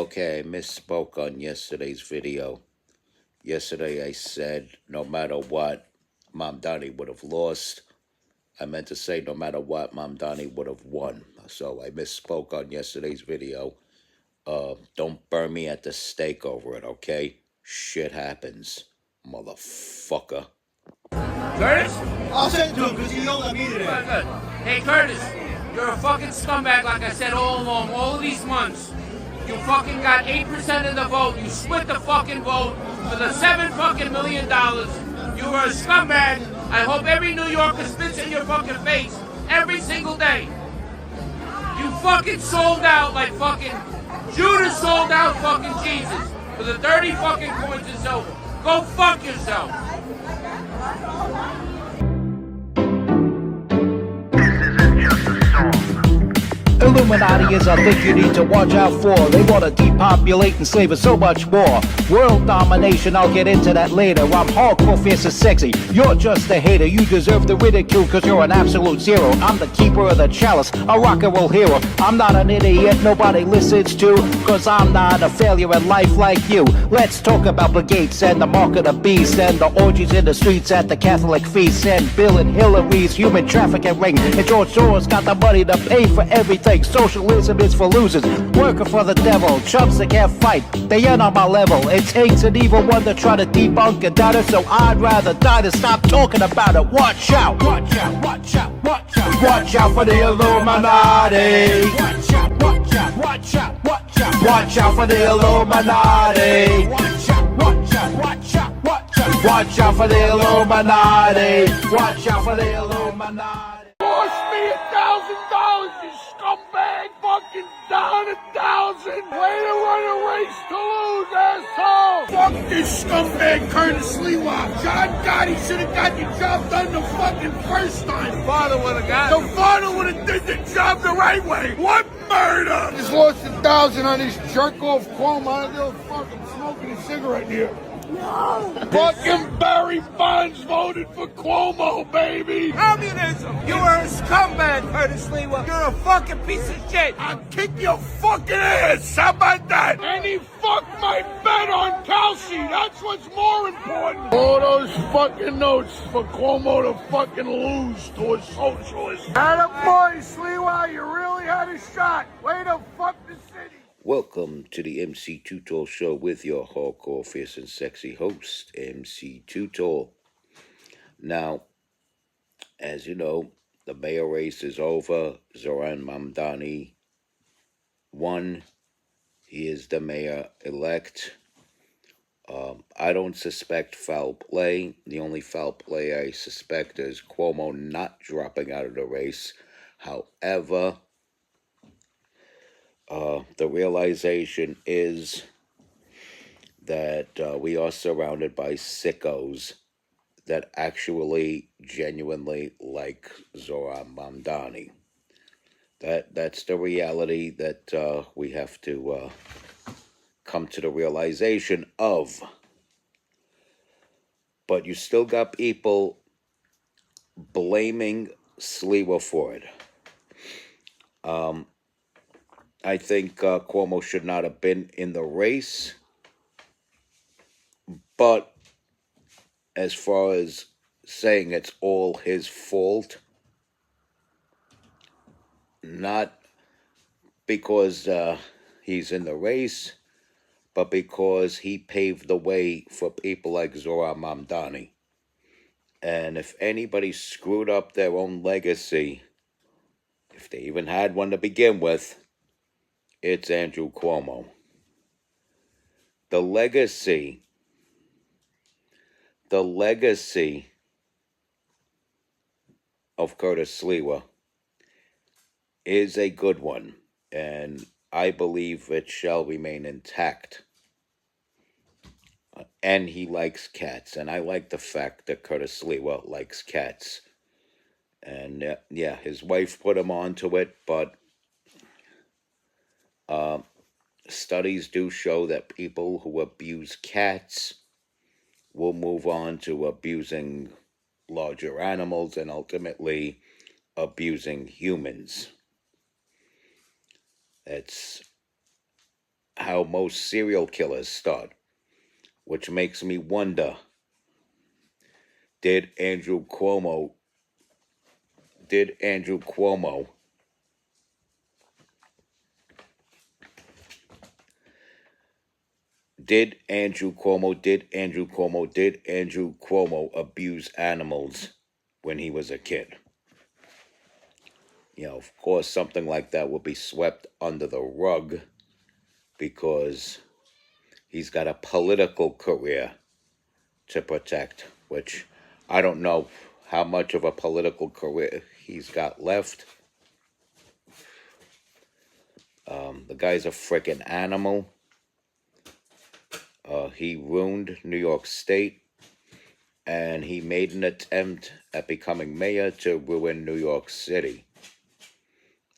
Okay, I misspoke on yesterday's video. Yesterday I said no matter what, Mamdani would have lost. I meant to say no matter what, Mamdani would have won. So I misspoke on yesterday's video. Don't burn me at the stake over it, okay? Shit happens, motherfucker. Curtis? I'll send it to him because you know I needed it. Good. Hey, Curtis, you're a fucking scumbag like I said all along, all these months. You fucking got 8% of the vote. You split the fucking vote for the $7 million. You were a scumbag. I hope every New Yorker spits in your fucking face every single day. You fucking sold out like fucking Judas sold out fucking Jesus for the 30 fucking coins of silver. Go fuck yourself. Illuminati is a thing you need to watch out for. They want to depopulate and slave us so much more. World domination, I'll get into that later. I'm hardcore, fierce and sexy. You're just a hater. You deserve the ridicule because you're an absolute zero. I'm the keeper of the chalice, a rock and roll hero. I'm not an idiot nobody listens to, because I'm not a failure in life like you. Let's talk about Bill Gates and the mark of the beast and the orgies in the streets at the Catholic feasts and Bill and Hillary's human trafficking ring. And George Soros got the money to pay for everything. Socialism is for losers, working for the devil, chumps that can't fight, they ain't on my level. It takes an evil one to try to debunk and doubt it, so I'd rather die than stop talking about it. Watch out, watch out, watch out, watch out, watch out for the Illuminati. Watch out, watch out, watch out, watch out, watch out for the Illuminati. Watch out, watch out, watch out, watch out, watch out for the Illuminati. Watch out for the Illuminati. Lost me $1,000, you scumbag! Fucking down 1,000! Way to run a race to lose, asshole! Fuck this scumbag, Curtis Sliwa! John Gotti should have got the job done the fucking first time! Father would have got The father would have did the job the right way! What murder? Just lost 1,000 on this jerk-off Cuomo. I'm still fucking smoking a cigarette here. No! Fucking Barry Bonds voted for Cuomo, baby! communism. You are a scumbag, Curtis Sliwa. You're a fucking piece of shit. I'll kick your fucking ass! How about that? And he fucked my bet on Kelsey. That's what's more important. All those fucking notes for Cuomo to fucking lose to a socialist. Attaboy, Sliwa, you really had a shot. Way to fuck the city. Welcome to the MC Tutor Show with your hardcore, fierce, and sexy host, MC Tutor. Now, as you know, the mayor race is over. Zohran Mamdani won. He is the mayor-elect. I don't suspect foul play. The only foul play I suspect is Cuomo not dropping out of the race. However, the realization is that we are surrounded by sickos that actually genuinely like Zohran Mamdani. That's the reality that we have to come to the realization of. But you still got people blaming Sliwa for it. I think Cuomo should not have been in the race. But as far as saying it's all his fault, not because he's in the race, but because he paved the way for people like Zohran Mamdani. And if anybody screwed up their own legacy, if they even had one to begin with, it's Andrew Cuomo. The legacy of Curtis Sliwa is a good one, and I believe it shall remain intact. And he likes cats, and I like the fact that Curtis Sliwa likes cats. And yeah, his wife put him onto it, but studies do show that people who abuse cats will move on to abusing larger animals and ultimately abusing humans. It's how most serial killers start, which makes me wonder, did Andrew Cuomo did Andrew Cuomo abuse animals when he was a kid? Of course, something like that will be swept under the rug because he's got a political career to protect, which I don't know how much of a political career he's got left. The guy's a freaking animal. He ruined New York State, and he made an attempt at becoming mayor to ruin New York City.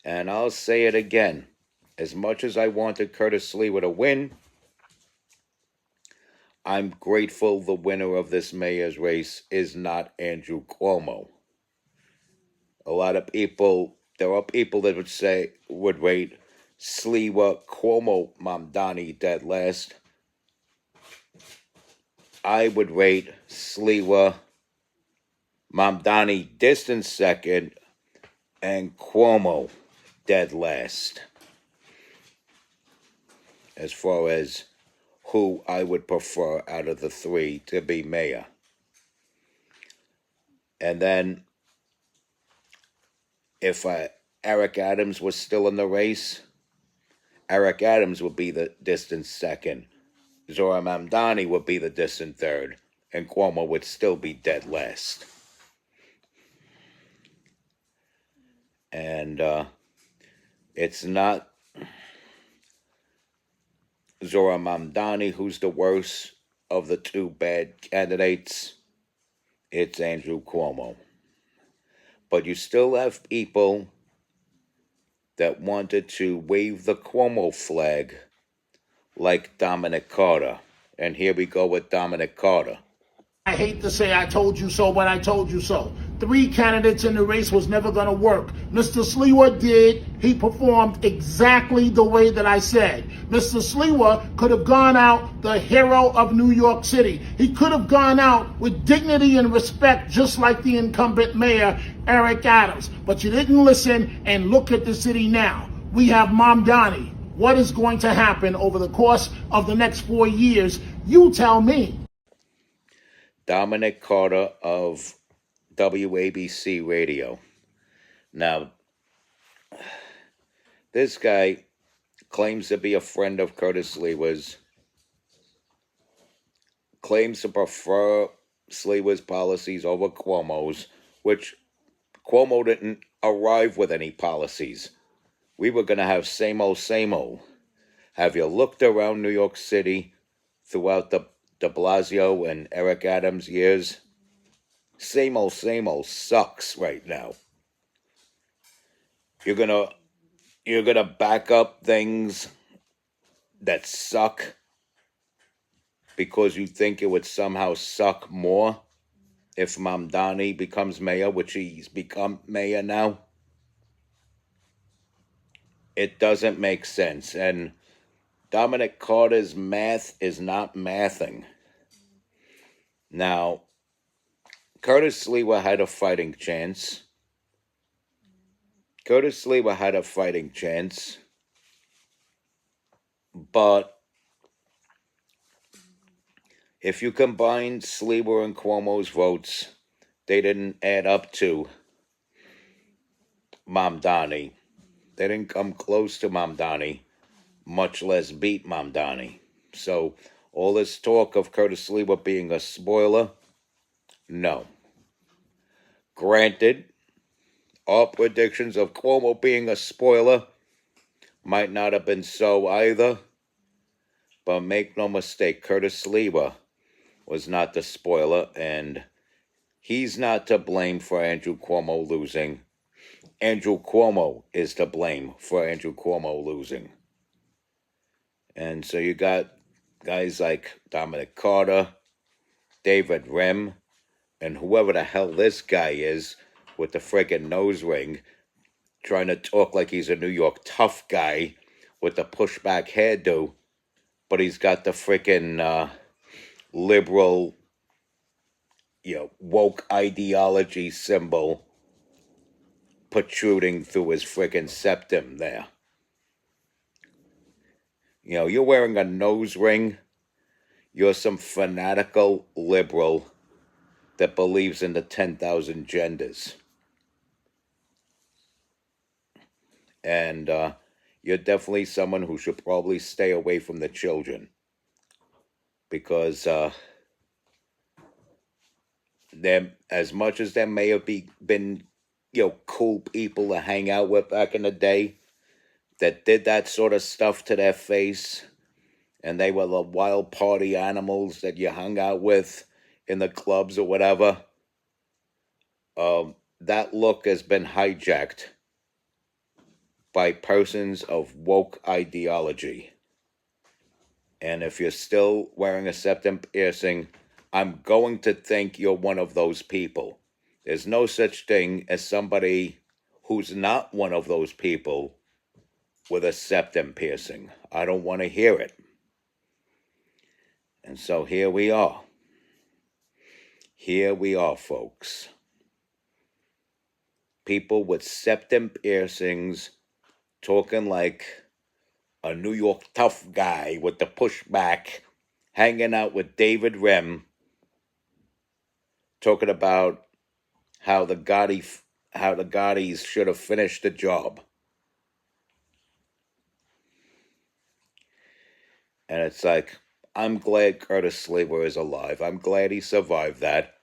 And I'll say it again. As much as I wanted Curtis Sliwa to win, I'm grateful the winner of this mayor's race is not Andrew Cuomo. There are people that would rate Sliwa, Cuomo, Mamdani dead last. I would rate Sliwa, Mamdani distant second, and Cuomo dead last, as far as who I would prefer out of the three to be mayor. And then, if Eric Adams was still in the race, Eric Adams would be the distant second, Zohran Mamdani would be the distant third, and Cuomo would still be dead last. And it's not Zohran Mamdani who's the worst of the two bad candidates. It's Andrew Cuomo. But you still have people that wanted to wave the Cuomo flag like Dominic Carter. And here we go with Dominic Carter. I hate to say I told you so, but I told you so. 3 candidates in the race was never going to work. Mr. Sliwa did. He performed exactly the way that I said. Mr. Sliwa could have gone out the hero of New York City. He could have gone out with dignity and respect, just like the incumbent mayor, Eric Adams. But you didn't listen, and look at the city now. We have Mamdani. What is going to happen over the course of the next 4 years? You tell me. Dominic Carter of WABC Radio. Now, this guy claims to be a friend of Curtis Sliwa's, claims to prefer Sliwa's policies over Cuomo's, which Cuomo didn't arrive with any policies. We were going to have same old, same old. Have you looked around New York City throughout the de Blasio and Eric Adams years? Same old sucks right now. You're gonna back up things that suck because you think it would somehow suck more if Mamdani becomes mayor, which he's become mayor now. It doesn't make sense. And Dominic Carter's math is not mathing. Now, Curtis Sliwa had a fighting chance. But if you combine Sliwa and Cuomo's votes, they didn't add up to Mamdani. They didn't come close to Mamdani, much less beat Mamdani. So all this talk of Curtis Sliwa being a spoiler, no. Granted, our predictions of Cuomo being a spoiler might not have been so either, but make no mistake, Curtis Sliwa was not the spoiler, and he's not to blame for Andrew Cuomo losing. Andrew Cuomo is to blame for Andrew Cuomo losing. And so you got guys like Dominic Carter, David Rem, and whoever the hell this guy is with the friggin' nose ring, trying to talk like he's a New York tough guy with the pushback hairdo. but he's got the frickin' liberal, woke ideology symbol protruding through his frickin' septum there. You're wearing a nose ring. You're some fanatical liberal that believes in the 10,000 genders. And you're definitely someone who should probably stay away from the children. Because as much as there may have been, cool people to hang out with back in the day that did that sort of stuff to their face, and they were the wild party animals that you hung out with in the clubs or whatever, that look has been hijacked by persons of woke ideology. And if you're still wearing a septum piercing, I'm going to think you're one of those people. There's no such thing as somebody who's not one of those people with a septum piercing. I don't want to hear it. And so here we are. Here we are, folks. People with septum piercings talking like a New York tough guy with the pushback, hanging out with David Rem, talking about how the Gaudis should have finished the job. And it's like, I'm glad Curtis Sliwa is alive. I'm glad he survived that.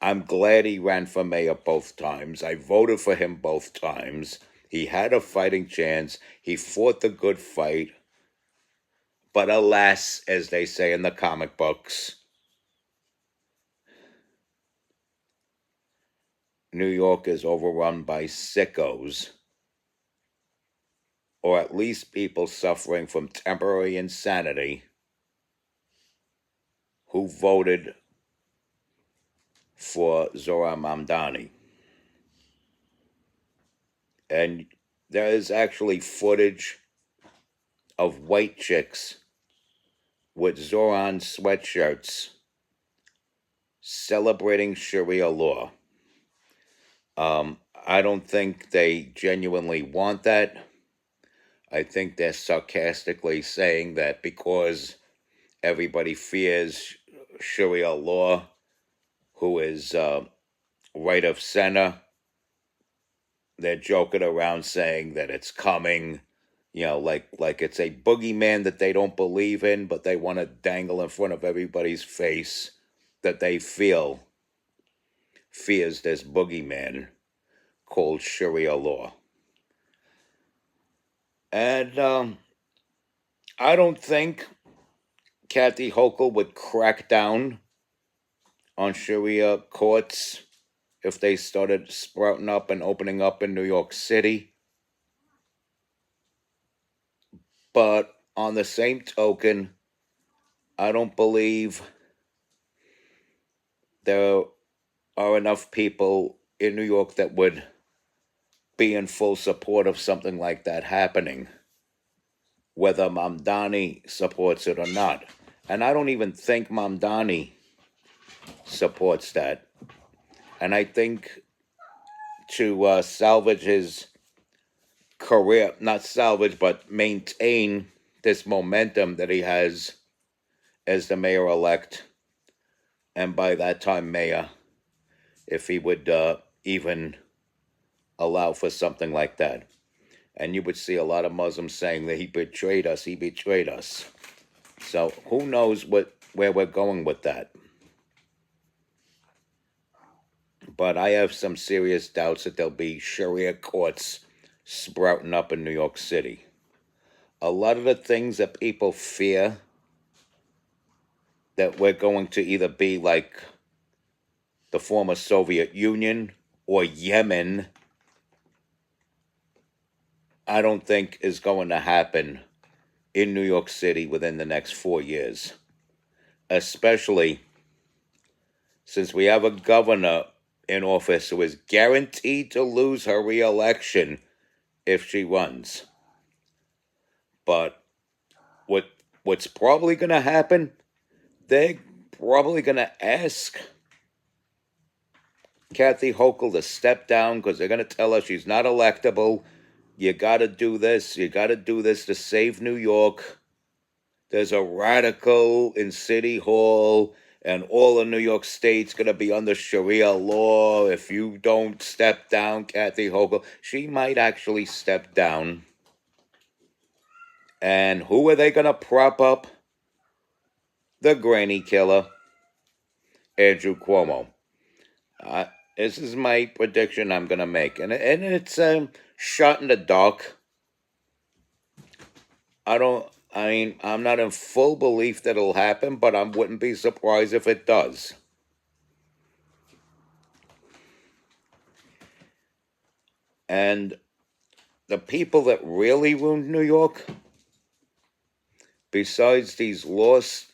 I'm glad he ran for mayor both times. I voted for him both times. He had a fighting chance. He fought the good fight. But alas, as they say in the comic books, New York is overrun by sickos, or at least people suffering from temporary insanity, who voted for Zohran Mamdani. And there is actually footage of white chicks with Zohran sweatshirts celebrating Sharia law. I don't think they genuinely want that. I think they're sarcastically saying that because everybody fears Sharia law, who is right of center, they're joking around saying that it's coming, like it's a boogeyman that they don't believe in, but they want to dangle in front of everybody's face that they fears this boogeyman called Sharia law. And I don't think Kathy Hochul would crack down on Sharia courts if they started sprouting up and opening up in New York City. But on the same token, I don't believe there are enough people in New York that would be in full support of something like that happening, whether Mamdani supports it or not. And I don't even think Mamdani supports that. And I think to salvage his career, not salvage, but maintain this momentum that he has as the mayor-elect, and by that time mayor, if he would even allow for something like that. And you would see a lot of Muslims saying that he betrayed us. So who knows where we're going with that. But I have some serious doubts that there'll be Sharia courts sprouting up in New York City. A lot of the things that people fear, that we're going to either be like the former Soviet Union or Yemen, I don't think is going to happen in New York City within the next 4 years. Especially since we have a governor in office who is guaranteed to lose her re-election if she runs. But with what's probably going to happen, they're probably going to ask Kathy Hochul to step down because they're going to tell her she's not electable. You got to do this. You got to do this to save New York. There's a radical in City Hall, and all of New York State's going to be under Sharia law. If you don't step down, Kathy Hochul, she might actually step down. And who are they going to prop up? The granny killer, Andrew Cuomo. This is my prediction I'm going to make. And it's shot in the dark. I'm not in full belief that it'll happen, but I wouldn't be surprised if it does. And the people that really ruined New York, besides these lost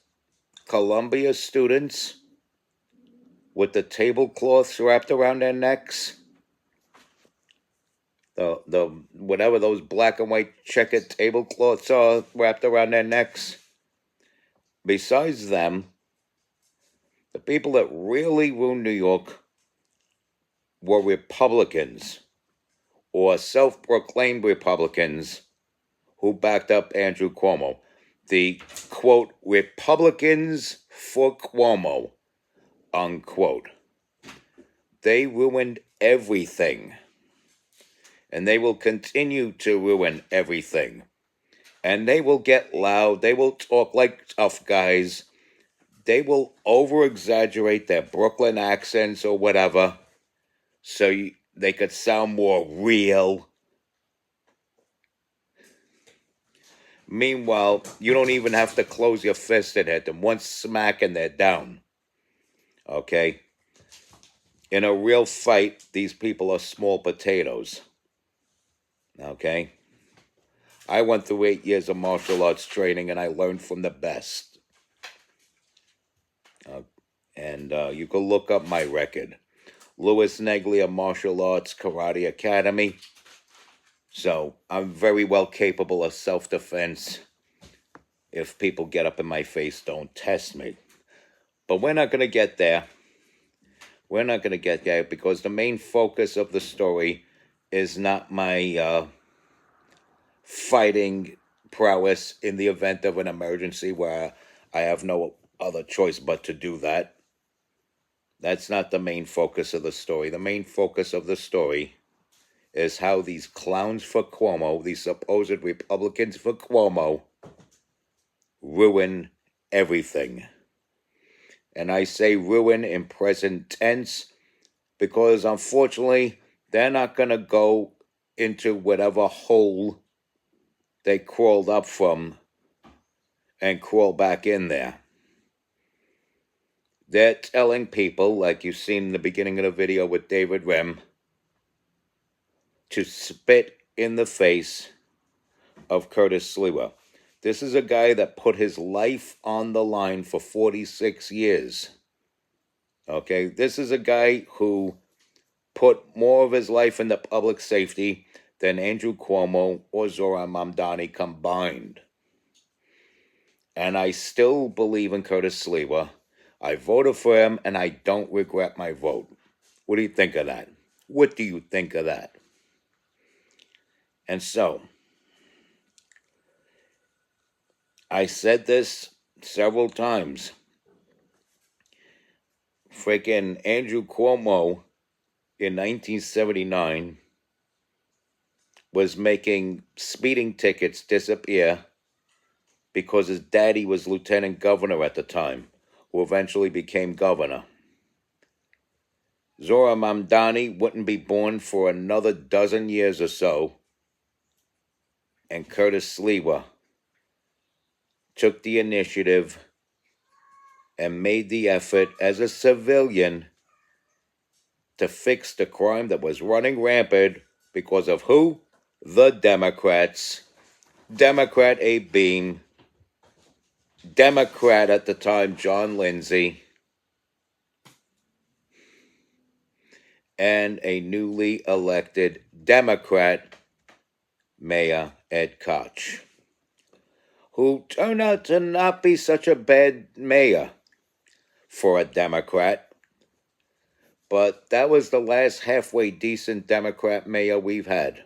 Columbia students with the tablecloths wrapped around their necks, the whatever those black and white checkered tablecloths are wrapped around their necks, besides them, the people that really ruined New York were Republicans or self-proclaimed Republicans who backed up Andrew Cuomo. The, quote, Republicans for Cuomo, unquote. They ruined everything. And they will continue to ruin everything. And they will get loud. They will talk like tough guys. They will over-exaggerate their Brooklyn accents or whatever so they could sound more real. Meanwhile, you don't even have to close your fist and hit them. One smack and they're down. Okay? In a real fight, these people are small potatoes. Okay? I went through 8 years of martial arts training and I learned from the best. And you can look up my record. Louis Neglia Martial Arts Karate Academy. So I'm very well capable of self-defense. If people get up in my face, don't test me. But we're not going to get there. We're not going to get there because the main focus of the story is not my fighting prowess in the event of an emergency where I have no other choice but to do that. That's not the main focus of the story. The main focus of the story is how these clowns for Cuomo, these supposed Republicans for Cuomo, ruin everything. And I say ruin in present tense because unfortunately they're not going to go into whatever hole they crawled up from and crawl back in there. They're telling people, like you've seen in the beginning of the video with David Rem, to spit in the face of Curtis Sliwa. This is a guy that put his life on the line for 46 years. Okay, this is a guy who put more of his life into public safety than Andrew Cuomo or Zohran Mamdani combined. And I still believe in Curtis Sliwa. I voted for him, and I don't regret my vote. What do you think of that? What do you think of that? And so, I said this several times. Freaking Andrew Cuomo in 1979 was making speeding tickets disappear because his daddy was lieutenant governor at the time, who eventually became governor. Zohran Mamdani wouldn't be born for another dozen years or so, and Curtis Sliwa took the initiative and made the effort as a civilian to fix the crime that was running rampant because of who? The Democrats. Democrat Abe Beam. Democrat at the time, John Lindsay. And a newly elected Democrat Mayor Ed Koch. who turned out to not be such a bad mayor for a Democrat. But that was the last halfway decent Democrat mayor we've had.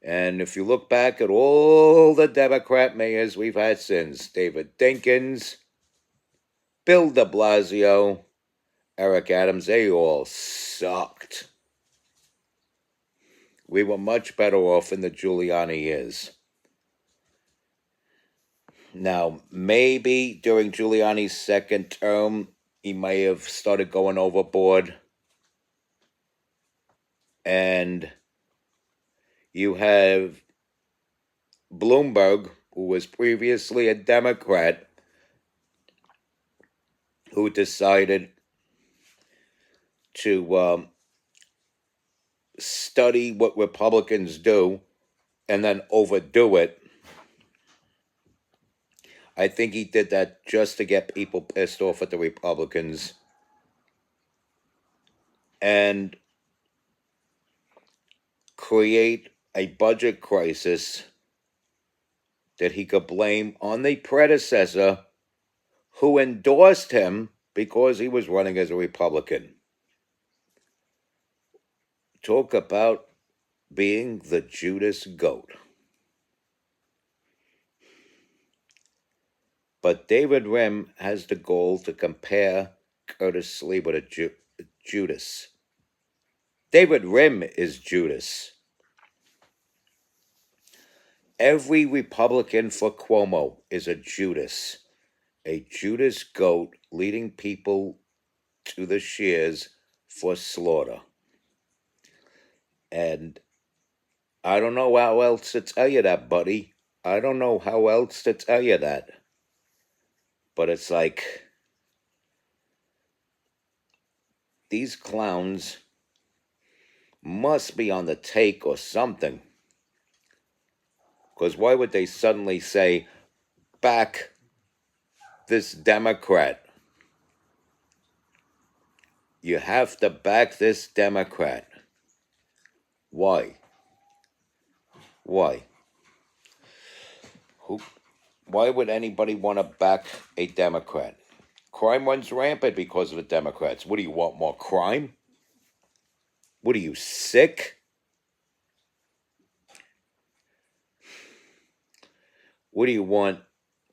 And if you look back at all the Democrat mayors we've had since, David Dinkins, Bill de Blasio, Eric Adams, they all sucked. We were much better off in the Giuliani years. Now, maybe during Giuliani's second term, he may have started going overboard. And you have Bloomberg, who was previously a Democrat, who decided to study what Republicans do and then overdo it. I think he did that just to get people pissed off at the Republicans and create a budget crisis that he could blame on the predecessor who endorsed him because he was running as a Republican. Talk about being the Judas goat. But David Rem has the goal to compare Curtis Sliwa to Judas. David Rem is Judas. Every Republican for Cuomo is a Judas goat leading people to the shears for slaughter. And I don't know how else to tell you that, buddy. I don't know how else to tell you that. But it's like, these clowns must be on the take or something. Because why would they suddenly say, back this Democrat? You have to back this Democrat. Why? Why? Why would anybody want to back a Democrat? Crime runs rampant because of the Democrats. What do you want, more crime? What are you, sick? What do you want,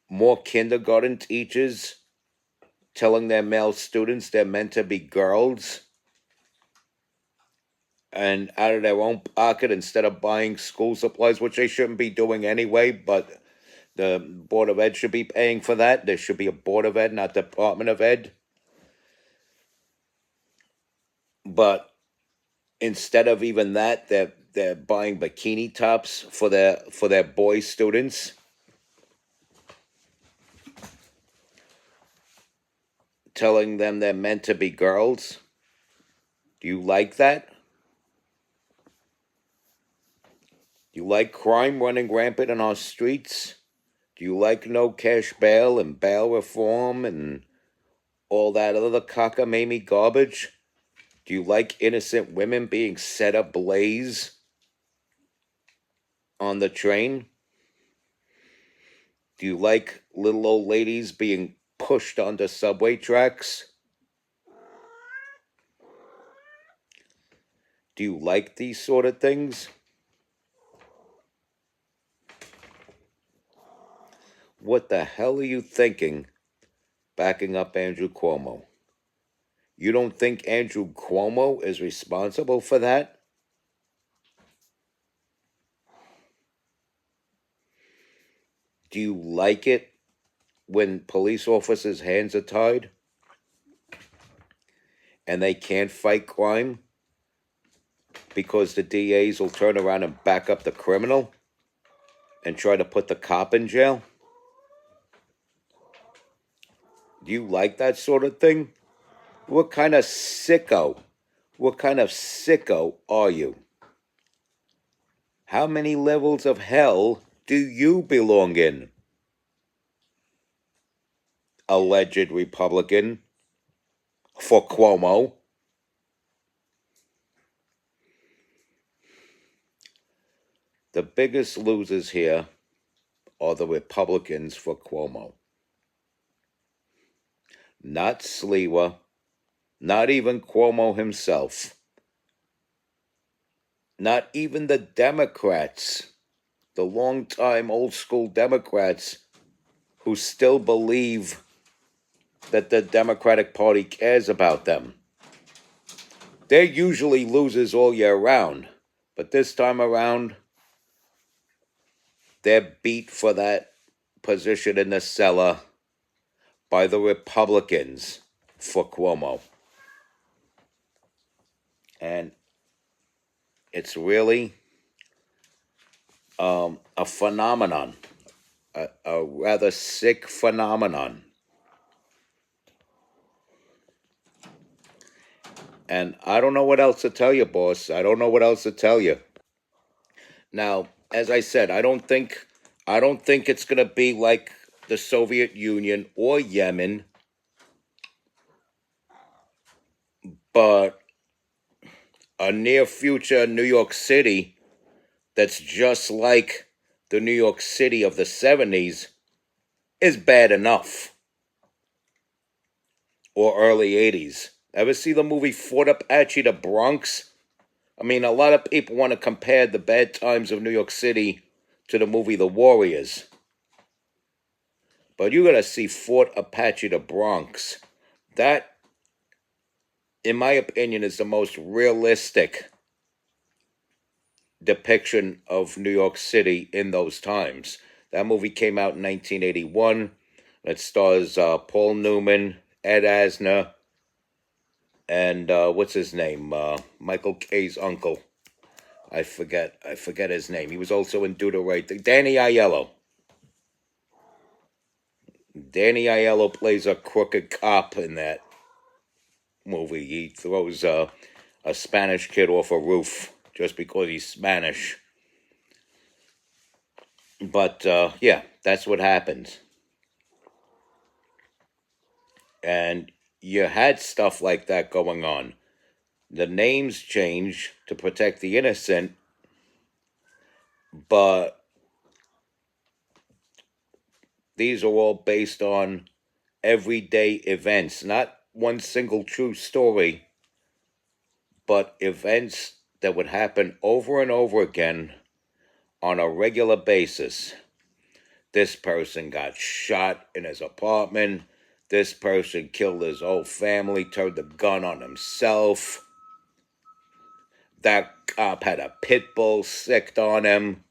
more kindergarten teachers telling their male students they're meant to be girls? And out of their own pocket, instead of buying school supplies, which they shouldn't be doing anyway, but the Board of Ed should be paying for that. There should be a Board of Ed, not Department of Ed. But instead of even that, they're buying bikini tops for their boy students. Telling them they're meant to be girls. Do you like that? Do you like crime running rampant in our streets? Do you like no cash bail and bail reform and all that other cockamamie garbage? Do you like innocent women being set ablaze on the train? Do you like little old ladies being pushed onto subway tracks? Do you like these sort of things? What the hell are you thinking backing up Andrew Cuomo? You don't think Andrew Cuomo is responsible for that? Do you like it when police officers' hands are tied and they can't fight crime because the DAs will turn around and back up the criminal and try to put the cop in jail? Do you like that sort of thing? What kind of sicko are you? How many levels of hell do you belong in? Alleged Republican for Cuomo. the biggest losers here are the Republicans for Cuomo. Not Sliwa, not even Cuomo himself, not even the Democrats, the long-time old-school Democrats who still believe that the Democratic Party cares about them. They're usually losers all year round, but this time around, they're beat for that position in the cellar by the Republicans for Cuomo. And it's really a phenomenon, a rather sick phenomenon. And I don't know what else to tell you, boss. I don't know what else to tell you. Now, as I said, I don't think it's going to be like the Soviet Union or Yemen, but a near future New York City that's just like the New York City of the 70s is bad enough. Or early 80s. Ever see the movie Fort Apache, the Bronx? I mean, a lot of people want to compare the bad times of New York City to the movie The Warriors. But you got to see Fort Apache, the Bronx. That, in my opinion, is the most realistic depiction of New York City in those times. That movie came out in 1981. It stars Paul Newman, Ed Asner, and what's his name? Michael Kay's uncle. I forget his name. He was also in Do the Right Thing. Danny Aiello. Danny Aiello plays a crooked cop in that movie. He throws a Spanish kid off a roof just because he's Spanish. But, yeah, that's what happens. And you had stuff like that going on. The names change to protect the innocent, but these are all based on everyday events, not one single true story, but events that would happen over and over again on a regular basis. This person got shot in his apartment. This person killed his whole family, turned the gun on himself. That cop had a pit bull sicked on him.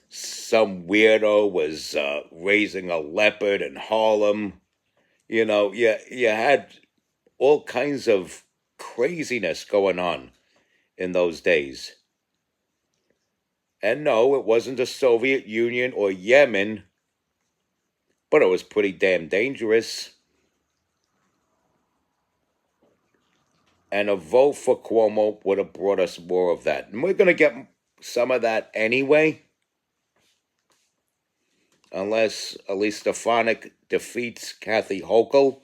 Some weirdo was raising a leopard in Harlem. You know, you had all kinds of craziness going on in those days. And no, it wasn't the Soviet Union or Yemen, but it was pretty damn dangerous. And a vote for Cuomo would have brought us more of that. And we're going to get some of that anyway, unless Elise Stefanik defeats Kathy Hochul.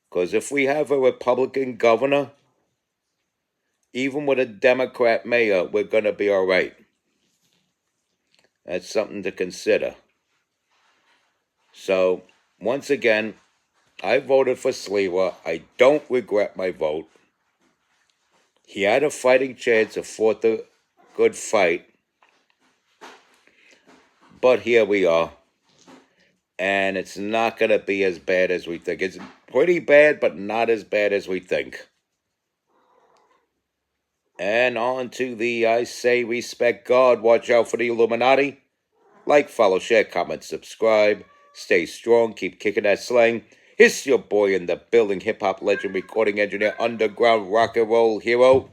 Because if we have a Republican governor, even with a Democrat mayor, we're going to be all right. That's something to consider. So, once again, I voted for Sliwa. I don't regret my vote. He had a fighting chance, to fought the good fight. But here we are. And it's not going to be as bad as we think. It's pretty bad, but not as bad as we think. And on to the I say respect God, watch out for the Illuminati. Like, follow, share, comment, subscribe. Stay strong, keep kicking that slang. It's your boy in the building, hip-hop legend, recording engineer, underground rock and roll hero.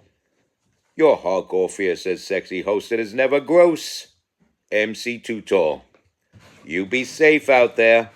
Your hardcore, fierce, and sexy host that is never gross, MC Too Tall. You be safe out there.